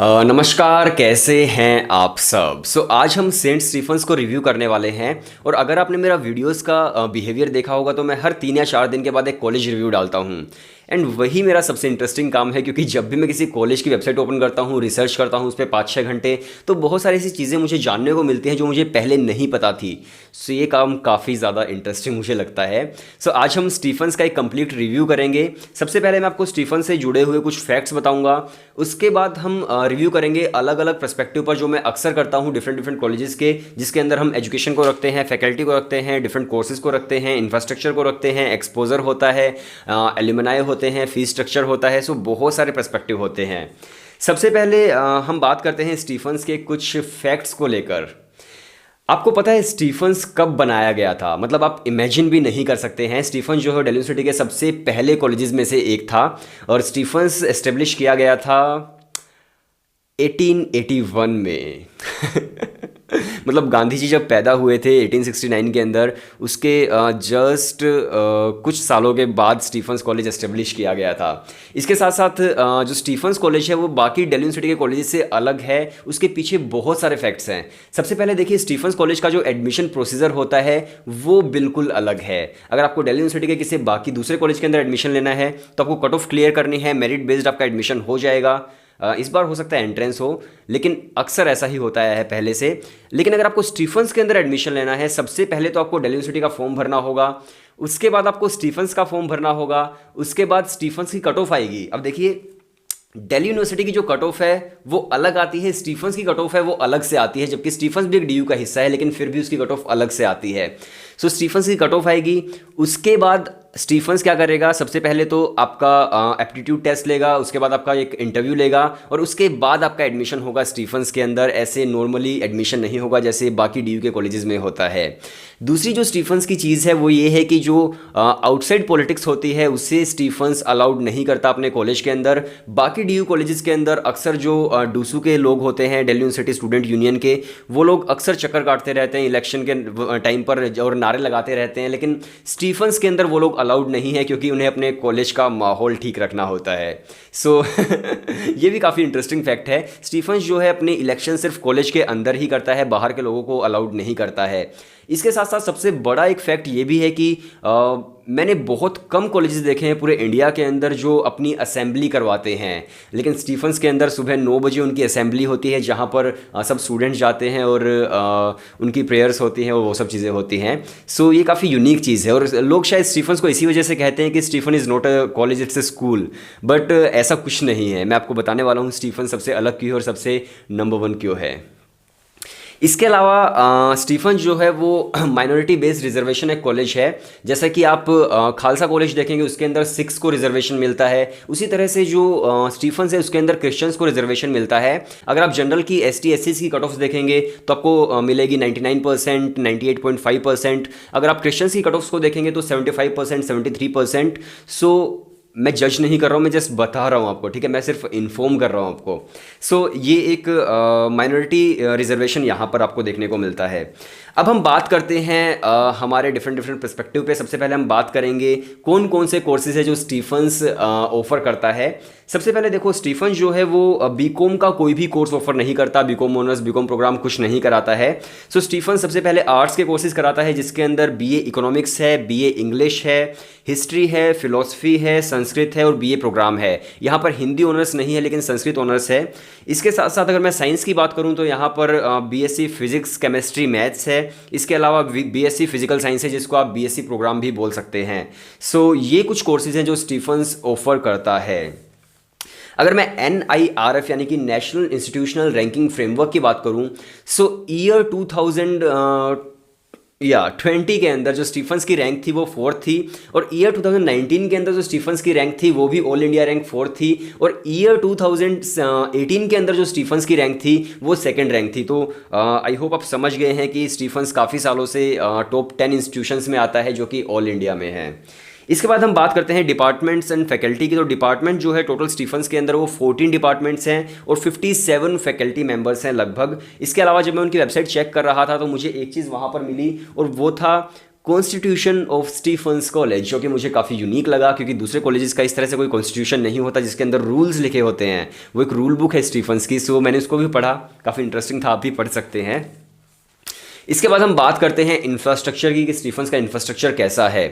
नमस्कार, कैसे हैं आप सब। आज हम सेंट स्टीफंस को रिव्यू करने वाले हैं। और अगर आपने मेरा वीडियोस का बिहेवियर देखा होगा तो मैं हर 3 या 4 दिन के बाद एक कॉलेज रिव्यू डालता हूं। एंड वही मेरा सबसे इंटरेस्टिंग काम है, क्योंकि जब भी मैं किसी कॉलेज की वेबसाइट ओपन करता हूं, रिसर्च करता हूं उस पर 5-6 घंटे, तो बहुत सारी ऐसी चीज़ें मुझे जानने को मिलती हैं जो मुझे पहले नहीं पता थी। ये काम काफ़ी ज़्यादा इंटरेस्टिंग मुझे लगता है। आज हम स्टीफंस का एक कंप्लीट रिव्यू करेंगे। सबसे पहले मैं आपको स्टीफन से जुड़े हुए कुछ फैक्ट्स बताऊंगा। उसके बाद हम रिव्यू करेंगे अलग अलग पर्सपेक्टिव पर, जो मैं अक्सर करता हूँ डिफरेंट डिफरेंट कॉलेजेस के, जिसके अंदर हम एजुकेशन को रखते हैं, फैकल्टी को रखते हैं, डिफरेंट कोर्सेज को रखते हैं, इंफ्रास्ट्रक्चर को रखते हैं, एक्सपोजर होता है, एल्यूमिनाई होते हैं, फीस स्ट्रक्चर होता है। बहुत सारे पर्सपेक्टिव होते हैं। सबसे पहले हम बात करते हैं स्टीफंस के कुछ फैक्ट्स को लेकर। आपको पता है स्टीफंस कब बनाया गया था? मतलब आप इमेजिन भी नहीं कर सकते हैं। स्टीफन जो है डेल सिटी के सबसे पहले कॉलेजेस में से एक था, और स्टीफंस एस्टेब्लिश किया गया था 1881 में। मतलब गांधी जी जब पैदा हुए थे 1869 के अंदर, उसके जस्ट कुछ सालों के बाद स्टीफंस कॉलेज एस्टेब्लिश किया गया था। इसके साथ साथ जो स्टीफंस कॉलेज है वो बाकी डेल यूनिवर्सिटी के कॉलेज से अलग है। उसके पीछे बहुत सारे फैक्ट्स हैं। सबसे पहले देखिए, स्टीफंस कॉलेज का जो एडमिशन प्रोसीजर होता है वो बिल्कुल अलग है। अगर आपको डेल यूनिवर्सिटी के किसी बाकी दूसरे कॉलेज के अंदर एडमिशन लेना है तो आपको कट ऑफ क्लियर करनी है, मेरिट बेस्ड आपका एडमिशन हो जाएगा। इस बार हो सकता है एंट्रेंस हो, लेकिन अक्सर ऐसा ही होता है पहले से। लेकिन अगर आपको स्टीफंस के अंदर एडमिशन लेना है, सबसे पहले तो आपको डेल यूनिवर्सिटी का फॉर्म भरना होगा, उसके बाद आपको स्टीफंस का फॉर्म भरना होगा, उसके बाद स्टीफंस की कट ऑफ आएगी। अब देखिए, दिल्ली यूनिवर्सिटी की जो कट ऑफ है वो अलग आती है, स्टीफंस की कट ऑफ है वो अलग से आती है, जबकि स्टीफंस भी एक डीयू का हिस्सा है, लेकिन फिर भी उसकी कट ऑफ अलग से आती है। स्टीफंस की कट ऑफ आएगी। उसके बाद स्टीफंस क्या करेगा, सबसे पहले तो आपका एप्टीट्यूड टेस्ट लेगा, उसके बाद आपका एक इंटरव्यू लेगा, और उसके बाद आपका एडमिशन होगा स्टीफंस के अंदर। ऐसे नॉर्मली एडमिशन नहीं होगा जैसे बाकी डीयू के कॉलेजेस में होता है। दूसरी जो स्टीफंस की चीज़ है वो ये है कि जो आउटसाइड पॉलिटिक्स होती है उससे स्टीफंस अलाउड नहीं करता अपने कॉलेज के अंदर। बाकी डीयू कॉलेजेस के अंदर अक्सर जो डूसू के लोग होते हैं, दिल्ली यूनिवर्सिटी स्टूडेंट यूनियन के, वो लोग अक्सर चक्कर काटते रहते हैं इलेक्शन के टाइम पर और नारे लगाते रहते हैं। लेकिन स्टीफंस के अंदर वो लोग अलाउड नहीं है, क्योंकि उन्हें अपने कॉलेज का माहौल ठीक रखना होता है। ये भी काफ़ी इंटरेस्टिंग फैक्ट है। स्टीफंस जो है अपने इलेक्शन सिर्फ कॉलेज के अंदर ही करता है, बाहर के लोगों को अलाउड नहीं करता है। इसके साथ साथ सबसे बड़ा एक फैक्ट ये भी है कि मैंने बहुत कम कॉलेजेस देखे हैं पूरे इंडिया के अंदर जो अपनी असेंबली करवाते हैं, लेकिन स्टीफंस के अंदर सुबह 9 बजे उनकी असेंबली होती है, जहाँ पर सब स्टूडेंट्स जाते हैं और उनकी प्रेयर्स होती हैं और वो सब चीज़ें होती हैं। ये काफ़ी यूनिक चीज़ है, और लोग शायद स्टीफंस को इसी वजह से कहते हैं कि Stephen is not a college, it's a school. But ऐसा कुछ नहीं है। मैं आपको बताने वाला हूँ स्टीफन सबसे अलग क्यों है और सबसे नंबर 1 क्यों है। इसके अलावा स्टीफन जो है वो माइनॉरिटी बेस्ड रिजर्वेशन एक कॉलेज है। जैसा कि आप खालसा कॉलेज देखेंगे उसके अंदर 6 को रिजर्वेशन मिलता है, उसी तरह से जो स्टीफन है उसके अंदर क्रिश्चियंस को रिजर्वेशन मिलता है। अगर आप जनरल की ST SC की कट ऑफ देखेंगे तो आपको मिलेगी 99%, 98.5%। अगर आप क्रिश्चियंस की कट ऑफ्स को देखेंगे तो 75%, 73%। मैं जज नहीं कर रहा हूँ, मैं जस्ट बता रहा हूँ आपको, ठीक है? मैं सिर्फ इन्फॉर्म कर रहा हूँ आपको। ये एक माइनॉरिटी रिजर्वेशन यहाँ पर आपको देखने को मिलता है। अब हम बात करते हैं हमारे डिफरेंट डिफरेंट पर्सपेक्टिव पे। सबसे पहले हम बात करेंगे कौन कौन से कोर्सेज है जो स्टीफंस ऑफर करता है। सबसे पहले देखो, स्टीफन जो है वो बीकॉम का कोई भी कोर्स ऑफर नहीं करता, बीकॉम ऑनर्स, बीकॉम प्रोग्राम कुछ नहीं कराता है। स्टीफन सबसे पहले आर्ट्स के कोर्सेज कराता है, जिसके अंदर BA इकोनॉमिक्स है, BA इंग्लिश है, हिस्ट्री है, फिलोसफी है, संस्कृत है और BA प्रोग्राम है। यहाँ पर हिंदी ऑनर्स नहीं है लेकिन संस्कृत ऑनर्स है। इसके साथ साथ अगर मैं साइंस की बात करूँ तो यहाँ पर BSc फिजिक्स, केमिस्ट्री, मैथ्स है। इसके अलावा BSc फिजिकल साइंस है, जिसको आप BSc प्रोग्राम भी बोल सकते हैं। ये कुछ कोर्सेज हैं जो स्टीफंस ऑफर करता है। अगर मैं NIRF यानी कि नेशनल इंस्टीट्यूशनल रैंकिंग फ्रेमवर्क की बात करूं, ईयर 2020 के अंदर जो स्टीफंस की रैंक थी वो 4th थी, और ईयर 2019 के अंदर जो स्टीफंस की रैंक थी वो भी ऑल इंडिया रैंक 4th थी, और ईयर 2018 के अंदर जो स्टीफंस की रैंक थी वो 2nd रैंक थी। तो आई होप आप समझ गए हैं कि स्टीफंस काफ़ी सालों से टॉप 10 इंस्टीट्यूशंस में आता है जो कि ऑल इंडिया में है। इसके बाद हम बात करते हैं डिपार्टमेंट्स एंड फैकल्टी की। तो डिपार्टमेंट जो है टोटल स्टीफंस के अंदर वो 14 डिपार्टमेंट्स हैं और 57 फैकल्टी मेंबर्स हैं लगभग। इसके अलावा जब मैं उनकी वेबसाइट चेक कर रहा था तो मुझे एक चीज़ वहाँ पर मिली, और वो था कॉन्स्टिट्यूशन ऑफ स्टीफंस कॉलेज, जो कि मुझे काफ़ी यूनिक लगा क्योंकि दूसरे कॉलेजेस का इस तरह से कोई कॉन्स्टिट्यूशन नहीं होता जिसके अंदर रूल्स लिखे होते हैं। वो एक रूल बुक है स्टीफंस की, सो मैंने उसको भी पढ़ा, काफ़ी इंटरेस्टिंग था, आप भी पढ़ सकते हैं। इसके बाद हम बात करते हैं इंफ्रास्ट्रक्चर की कि स्टीफंस का इंफ्रास्ट्रक्चर कैसा है।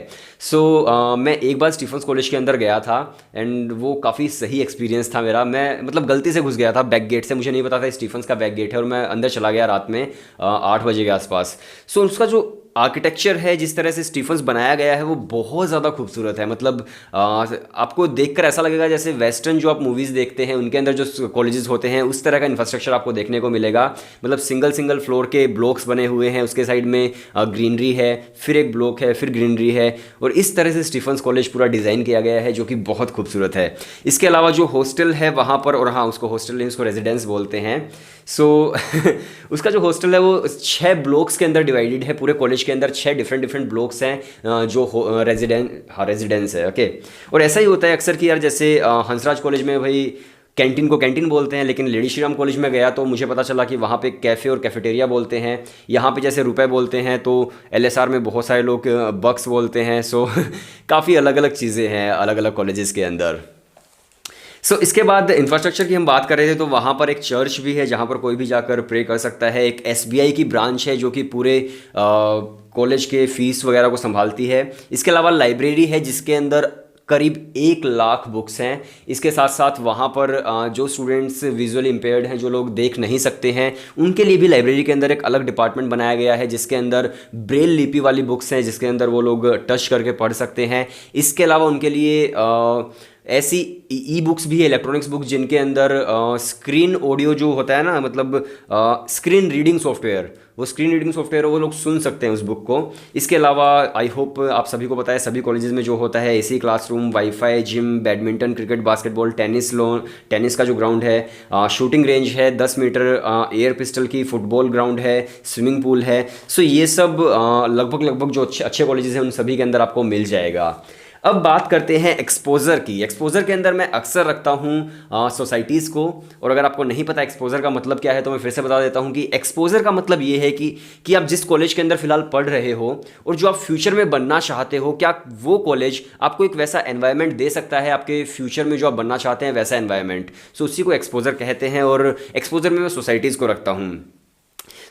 मैं एक बार स्टीफंस कॉलेज के अंदर गया था एंड वो काफ़ी सही एक्सपीरियंस था मेरा। मैं मतलब गलती से घुस गया था बैक गेट से, मुझे नहीं पता था स्टीफंस का बैक गेट है, और मैं अंदर चला गया रात में 8 बजे के आसपास। उसका जो आर्किटेक्चर है, जिस तरह से स्टीफंस बनाया गया है, वो बहुत ज़्यादा खूबसूरत है। मतलब आपको देखकर ऐसा लगेगा जैसे वेस्टर्न जो आप मूवीज़ देखते हैं उनके अंदर जो कॉलेजेस होते हैं उस तरह का इंफ्रास्ट्रक्चर आपको देखने को मिलेगा। मतलब सिंगल सिंगल फ्लोर के ब्लॉक्स बने हुए हैं, उसके साइड में ग्रीनरी है, फिर एक ब्लॉक है, फिर ग्रीनरी है, और इस तरह से स्टीफंस कॉलेज पूरा डिज़ाइन किया गया है जो कि बहुत खूबसूरत है। इसके अलावा जो हॉस्टल है वहाँ पर, और हाँ उसको हॉस्टल नहीं उसको रेजिडेंस बोलते हैं। उसका जो हॉस्टल है वो 6 ब्लॉक्स के अंदर डिवाइडेड है। पूरे कॉलेज के अंदर 6 डिफरेंट ब्लॉक्स हैं जो रेजिडेंस है। ओके, और ऐसा ही होता है अक्सर कि यार जैसे हंसराज कॉलेज में भाई कैंटीन को कैंटीन बोलते हैं, लेकिन लेडी श्री राम कॉलेज में गया तो मुझे पता चला कि वहाँ पे कैफ़े और कैफेटेरिया बोलते हैं। यहाँ पे जैसे रुपए बोलते हैं तो एलएसआर में बहुत सारे लोग बक्स बोलते हैं। काफ़ी अलग अलग चीज़ें हैं अलग अलग कॉलेजेस के अंदर। इसके बाद इंफ्रास्ट्रक्चर की हम बात कर रहे थे तो वहाँ पर एक चर्च भी है जहाँ पर कोई भी जाकर प्रे कर सकता है। एक एसबीआई की ब्रांच है जो कि पूरे कॉलेज के फीस वगैरह को संभालती है। इसके अलावा लाइब्रेरी है जिसके अंदर करीब 1 लाख बुक्स हैं। इसके साथ साथ वहाँ पर जो स्टूडेंट्स विजुअली इम्पेयर्ड हैं, जो लोग देख नहीं सकते हैं, उनके लिए भी लाइब्रेरी के अंदर एक अलग डिपार्टमेंट बनाया गया है जिसके अंदर ब्रेल लिपि वाली बुक्स हैं जिसके अंदर वो लोग टच करके पढ़ सकते हैं। इसके अलावा उनके लिए ऐसी ई बुक्स भी है, इलेक्ट्रॉनिक्स बुक्स, जिनके अंदर स्क्रीन ऑडियो जो होता है ना, मतलब स्क्रीन रीडिंग सॉफ्टवेयर, वो स्क्रीन रीडिंग सॉफ्टवेयर वो लोग सुन सकते हैं उस बुक को। इसके अलावा आई होप आप सभी को पता है सभी कॉलेजेस में जो होता है AC classroom, wifi, gym, badminton, cricket, basketball, tennis का जो ग्राउंड है, शूटिंग रेंज है 10 मीटर, एयर पिस्टल की, फुटबॉल ग्राउंड है, स्विमिंग पूल है। ये सब लगभग जो अच्छे कॉलेजेस हैं उन सभी के अंदर आपको मिल जाएगा। अब बात करते हैं एक्सपोजर की। एक्सपोजर के अंदर मैं अक्सर रखता हूँ सोसाइटीज़ को, और अगर आपको नहीं पता एक्सपोजर का मतलब क्या है तो मैं फिर से बता देता हूँ कि एक्सपोजर का मतलब ये है कि आप जिस कॉलेज के अंदर फिलहाल पढ़ रहे हो और जो आप फ्यूचर में बनना चाहते हो, क्या वो कॉलेज आपको एक वैसा एनवायरनमेंट दे सकता है आपके फ्यूचर में जो आप बनना चाहते हैं वैसा एनवायरनमेंट। उसी को एक्सपोजर कहते हैं, और एक्सपोजर में मैं सोसाइटीज़ को रखता हूँ।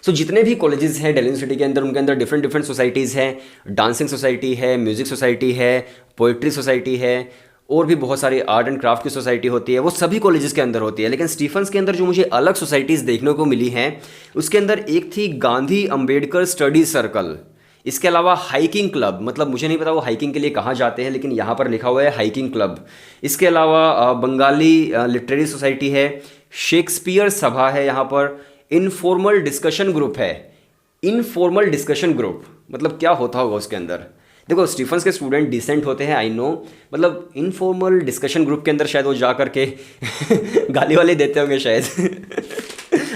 जितने भी कॉलेजेस हैं दिल्ली यूनिवर्सिटी के अंदर, उनके अंदर डिफरेंट सोसाइटीज़ हैं। डांसिंग सोसाइटी है, म्यूज़िक सोसाइटी है, पोइट्री सोसाइटी है, और भी बहुत सारी आर्ट एंड क्राफ्ट की सोसाइटी होती है। वो सभी कॉलेजेस के अंदर होती है। लेकिन स्टीफंस के अंदर जो मुझे अलग सोसाइटीज़ देखने को मिली हैं, उसके अंदर एक थी गांधी अंबेडकर स्टडी सर्कल। इसके अलावा हाइकिंग क्लब, मतलब मुझे नहीं पता वो हाइकिंग के लिए कहाँ जाते हैं, लेकिन यहाँ पर लिखा हुआ है हाइकिंग क्लब। इसके अलावा बंगाली लिटरेरी सोसाइटी है, शेक्सपियर सभा है, यहाँ पर इनफॉर्मल डिस्कशन ग्रुप है। इनफॉर्मल डिस्कशन ग्रुप मतलब क्या होता होगा उसके अंदर? देखो स्टीफंस के स्टूडेंट डिसेंट होते हैं, आई नो, मतलब इनफॉर्मल डिस्कशन ग्रुप के अंदर शायद वो जा करके गाली वाली देते होंगे शायद।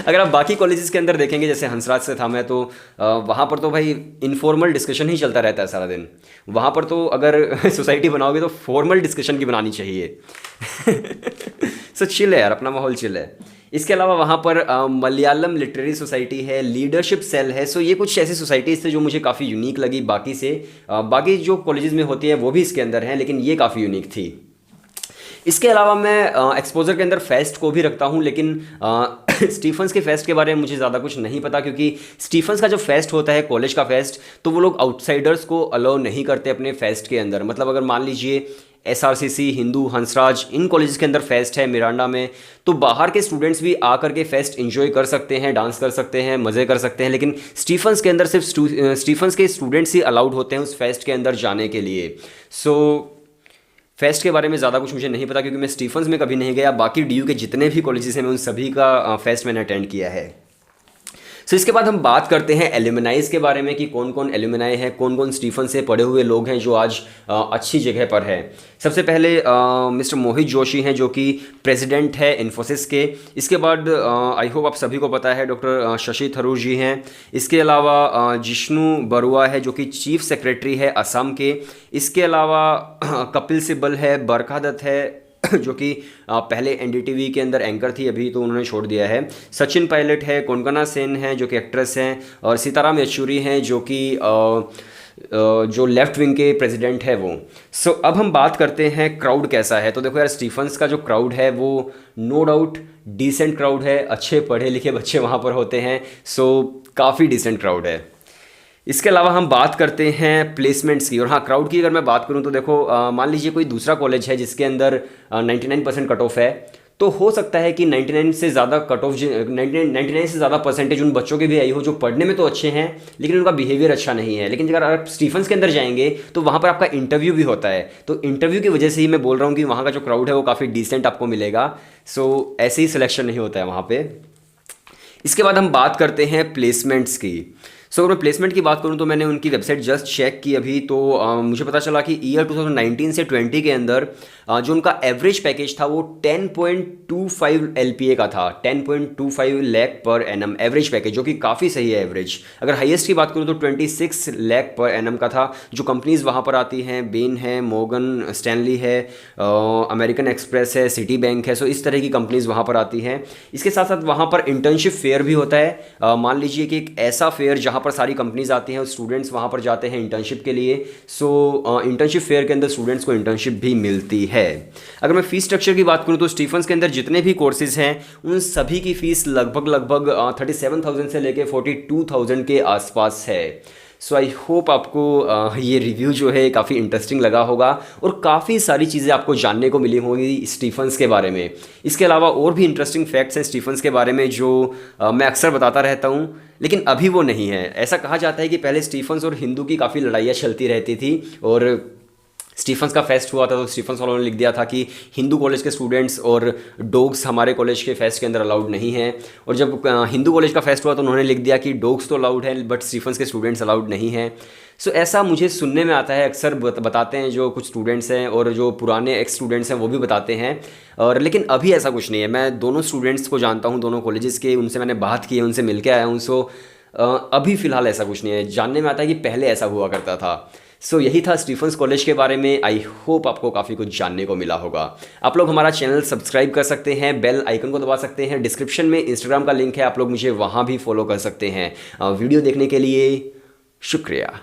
अगर आप बाकी कॉलेजेस के अंदर देखेंगे, जैसे हंसराज से था मैं, तो वहाँ पर तो भाई इनफॉर्मल डिस्कशन ही चलता रहता है सारा दिन। वहाँ पर तो अगर सोसाइटी बनाओगे तो फॉर्मल डिस्कशन की बनानी चाहिए। चिल है यार, अपना माहौल चिल है। इसके अलावा वहाँ पर मलयालम लिटरेरी सोसाइटी है, लीडरशिप सेल है। ये कुछ ऐसी सोसाइटीज़ थे जो मुझे काफ़ी यूनिक लगी बाकी से। बाकी जो कॉलेजेस में होती है वो भी इसके अंदर हैं, लेकिन ये काफ़ी यूनिक थी। इसके अलावा मैं एक्सपोजर के अंदर फेस्ट को भी रखता हूँ, लेकिन स्टीफंस के फेस्ट के बारे में मुझे ज़्यादा कुछ नहीं पता, क्योंकि स्टीफंस का जो फेस्ट होता है कॉलेज का फेस्ट, तो वो लोग आउटसाइडर्स को अलाउ नहीं करते अपने फेस्ट के अंदर। मतलब अगर मान लीजिए एसआरसीसी, हिंदू, हंसराज, इन कॉलेजेस के अंदर फेस्ट है मिरांडा में, तो बाहर के स्टूडेंट्स भी आकर के फेस्ट एंजॉय कर सकते हैं, डांस कर सकते हैं, मज़े कर सकते हैं। लेकिन स्टीफंस के अंदर सिर्फ स्टीफंस के स्टूडेंट्स ही अलाउड होते हैं उस फेस्ट के अंदर जाने के लिए। फेस्ट के बारे में ज़्यादा कुछ मुझे नहीं पता, क्योंकि मैं स्टीफंस में कभी नहीं गया। बाकी डीयू के जितने भी कॉलेजेस हैं मैं उन सभी का फेस्ट मैंने अटेंड किया है। इसके बाद हम बात करते हैं एल्यूमिनाइज के बारे में कि कौन कौन एल्यूमिनाई है, कौन कौन स्टीफन से पढ़े हुए लोग हैं जो आज अच्छी जगह पर है। सबसे पहले मिस्टर मोहित जोशी हैं जो कि प्रेसिडेंट है इन्फोसिस के। इसके बाद आई होप आप सभी को पता है डॉक्टर शशि थरूर जी हैं। इसके अलावा जिष्णु बरुआ है जो कि चीफ सेक्रेटरी है असम के। इसके अलावा कपिल सिब्बल है, बरखा दत्त है जो कि पहले एनडीटीवी के अंदर एंकर थी, अभी तो उन्होंने छोड़ दिया है। सचिन पायलट है, कोनकना सेन है जो कि एक्ट्रेस हैं, और सीताराम येचूरी हैं जो कि जो लेफ्ट विंग के प्रेसिडेंट है वो। सो अब हम बात करते हैं क्राउड कैसा है। तो देखो यार, स्टीफंस का जो क्राउड है वो नो डाउट डिसेंट क्राउड है, अच्छे पढ़े लिखे बच्चे वहाँ पर होते हैं। सो काफ़ी डिसेंट क्राउड है। इसके अलावा हम बात करते हैं प्लेसमेंट्स की। और हाँ, क्राउड की अगर मैं बात करूँ तो देखो, मान लीजिए कोई दूसरा कॉलेज है जिसके अंदर 99% कट ऑफ है, तो हो सकता है कि 99 से ज़्यादा कट ऑफ 99 से ज़्यादा परसेंटेज उन बच्चों के भी आई हो जो पढ़ने में तो अच्छे हैं लेकिन उनका बिहेवियर अच्छा नहीं है। लेकिन अगर आप स्टीफंस के अंदर जाएंगे तो वहाँ पर आपका इंटरव्यू भी होता है, तो इंटरव्यू की वजह से ही मैं बोल रहा हूँ कि वहाँ का जो क्राउड है वो काफ़ी डिसेंट आपको मिलेगा। सो ऐसे ही सिलेक्शन नहीं होता है वहाँ पे। इसके बाद हम बात करते हैं प्लेसमेंट्स की। सो अगर मैं प्लेसमेंट की बात करूं तो मैंने उनकी वेबसाइट जस्ट चेक की अभी, तो मुझे पता चला कि ईयर 2019 से 20 के अंदर जो उनका एवरेज पैकेज था वो 10.25 LPA का था, 10.25 lakh per annum average package, जो कि काफ़ी सही है एवरेज। अगर हाईएस्ट की बात करूं तो 26 लाख पर एनम का था। जो कंपनीज़ वहाँ पर आती हैं, बेन है, मोर्गन स्टैनली है, अमेरिकन एक्सप्रेस है, सिटी बैंक है। सो इस तरह की कंपनीज़ वहाँ पर आती हैं। इसके साथ साथ वहाँ पर इंटर्नशिप फेयर भी होता है। मान लीजिए कि एक ऐसा फेयर जहाँ पर सारी कंपनीज आती हैं और स्टूडेंट्स वहाँ पर जाते हैं इंटर्नशिप के लिए। सो इंटर्नशिप फेयर के अंदर स्टूडेंट्स को इंटर्नशिप भी मिलती है। अगर मैं फ़ीस स्ट्रक्चर की बात करूँ तो स्टीफंस के अंदर जितने भी कोर्सेज हैं उन सभी की फ़ीस लगभग 37,000 से लेकर 42,000 के आसपास है। सो आई होप आपको ये रिव्यू जो है काफ़ी इंटरेस्टिंग लगा होगा और काफ़ी सारी चीज़ें आपको जानने को मिली होंगी स्टीफंस के बारे में। इसके अलावा और भी इंटरेस्टिंग फैक्ट्स हैं स्टीफंस के बारे में जो मैं अक्सर बताता रहता हूँ, लेकिन अभी वो नहीं है। ऐसा कहा जाता है कि पहले स्टीफंस और हिंदू की काफ़ी लड़ाइयाँ चलती रहती थी और स्टीफंस का फेस्ट हुआ था तो स्टीफंस वालों ने लिख दिया था कि हिंदू कॉलेज के स्टूडेंट्स और डॉग्स हमारे कॉलेज के फेस्ट के अंदर अलाउड नहीं है। और जब हिंदू कॉलेज का फेस्ट हुआ तो उन्होंने लिख दिया कि डॉग्स तो अलाउड है बट स्टीफंस के स्टूडेंट्स अलाउड नहीं है। सो ऐसा मुझे सुनने में आता है, अक्सर बताते हैं जो कुछ स्टूडेंट्स हैं और जो पुराने एक्स स्टूडेंट्स हैं वो भी बताते हैं। और लेकिन अभी ऐसा कुछ नहीं है। मैं दोनों स्टूडेंट्स को जानता हूँ, दोनों कॉलेजेस के, उनसे मैंने बात की है, उनसे मिल के आया हूँ। सो अभी फ़िलहाल ऐसा कुछ नहीं है। जानने में आता है कि पहले ऐसा हुआ करता था। सो यही था स्टीफंस कॉलेज के बारे में। आई होप आपको काफ़ी कुछ जानने को मिला होगा। आप लोग हमारा चैनल सब्सक्राइब कर सकते हैं, बेल आइकन को दबा सकते हैं। डिस्क्रिप्शन में इंस्टाग्राम का लिंक है, आप लोग मुझे वहाँ भी फॉलो कर सकते हैं। वीडियो देखने के लिए शुक्रिया।